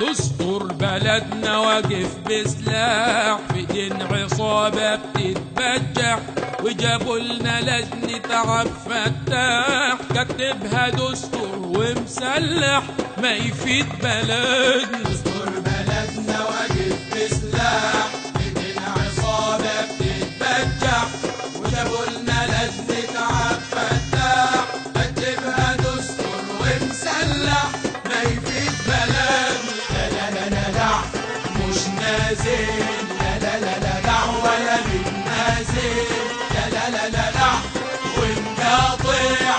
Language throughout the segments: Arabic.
دستور بلدنا واقف بسلاح، في ايدين عصابة بتتبجح، وجابوا لنا لجنة عبد الفتاح، كتبها دستور ومسلح ما يفيد بلدنا. دستور بلدنا واقف بسلاح، في ايدين عصابة بتتبجح، وجابوا لنا لجنة عبد الفتاح، كتبها دستور ومسلح ما يفيد بلدنا. مش نازل، لا لا لا لا لا ولا بنازل، لا لا لا لا لا ونقاطع.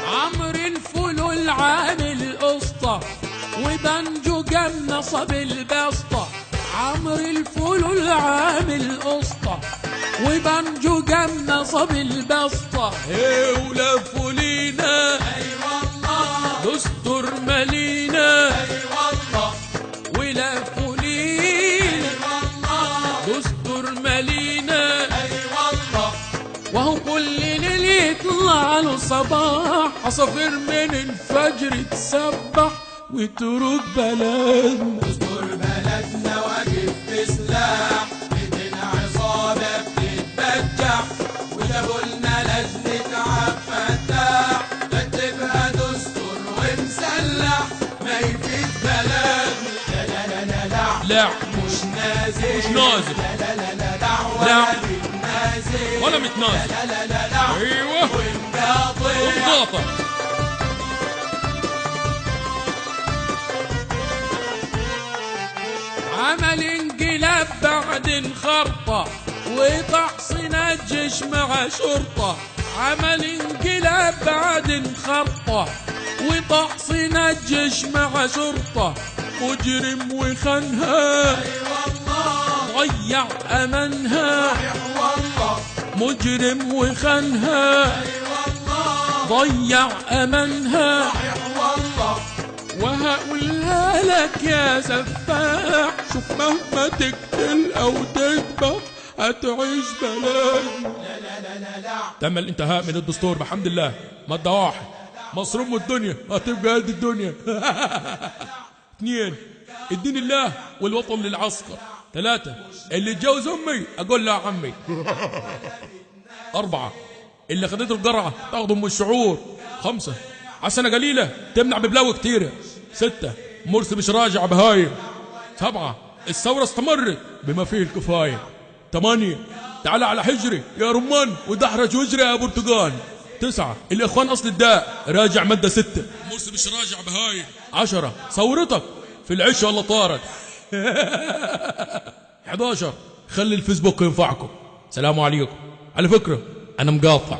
عمرو الفلول عامل قسطة، وبنجو جاب نصب البسطة. عمرو الفلول عامل قسطة، وبنجو جاب نصب البسطة. ولفوا لينا اي والله دستور مالينا، اي والله ولفوا لينا اي والله دستور مالينا. اي والله وهو كل ليل يطلع له صباح، عصافير من الفجر تسبح وترد بلدنا. دستور بلدنا واقف بسلاح، ايدين عصابة بتتبجح، وجابوا لنا لجنة عبد الفتاح، كتبها دستور ومسلح ما يفيد بلدنا. لا لا لا لا لا لا مش نازل، مش نازل، لا لا لا لا لا لا ولا بتنازل ولا متنازل. لا لا لا لا ايوه ونقاطع. وقاطع. عمل انقلاب بعد انخرطة، وتحصين الجيش مع شرطة. عمل انقلاب بعد انخرطة، وتحصين الجيش مع شرطة. مجرم وخانها اي والله ضيع امانها، صحيح والله مجرم وخانها اي والله ضيع امانها. صحيح والله وهقولها لك يا سفاح، شوف مهما تقتل او تذبح هتعيش بلدنا. لا لا لا لا لا تم الانتهاء من الدستور بحمد الله. مادة واحد، مصر ام الدنيا هتبقى قد الدنيا. 2 الدين الله والوطن للعسكر. 3 اللي اتجوز امي اقول له عمي. 4 اللي خدته القرعه تاخده ام الشعور. 5 عسنه قليله تمنع ببلاوي كتيره. 6 مرسي مش راجع بهايم. 7 الثوره استمرت بما فيه الكفايه. 8 تعال على حجري يا رمان ودحرج وجري يا برتقال. 9 الاخوان اصل الداء راجع ماده 6 مرسي مش راجع بهايم. 10 ثورتك في العش ولا طارت. 11 خلي الفيسبوك ينفعكم. سلام عليكم. على فكره انا مقاطع.